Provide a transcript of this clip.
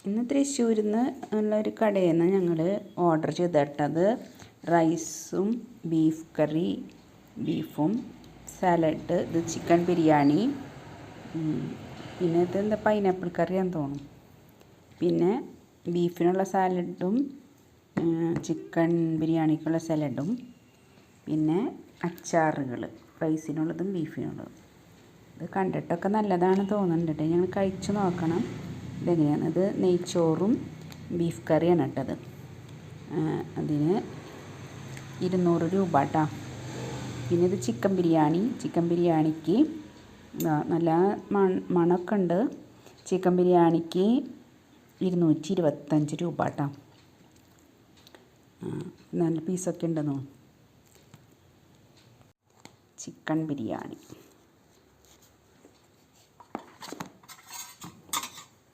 ഇന്ന് തൃശ്ശൂരിൽ നിന്ന് ഉള്ളൊരു കടയിൽ നിന്ന് ഞങ്ങൾ ഓർഡർ ചെയ്തിട്ടത് റൈസും ബീഫ് കറി, ബീഫും സാലഡ്, ഇത് ചിക്കൻ ബിരിയാണി, പിന്നെ ഇതെന്താ പൈനാപ്പിൾ കറിയാന്ന് തോന്നുന്നു. പിന്നെ ബീഫിനുള്ള സാലഡും ചിക്കൻ ബിരിയാണിക്കുള്ള സാലഡും, പിന്നെ അച്ചാറുകൾ, റൈസിനുള്ളതും ബീഫിനുള്ളതും. ഇത് കണ്ടിട്ടൊക്കെ നല്ലതാണ് തോന്നുന്നുണ്ട്. ഞങ്ങൾ കഴിച്ചു നോക്കണം ഇതെങ്ങനെയാണ്. ഇത് നെയ്ച്ചോറും ബീഫ് കറിയാണ് ഇട്ടത്. അതിന് 200 രൂപ കേട്ടോ. പിന്നെ ഇത് ചിക്കൻ ബിരിയാണിക്ക് നല്ല മണമൊക്കെ ഉണ്ട്. ചിക്കൻ ബിരിയാണിക്ക് 225 രൂപ കേട്ടോ. നല്ല പീസൊക്കെ ഉണ്ടെന്നോ. ചിക്കൻ ബിരിയാണി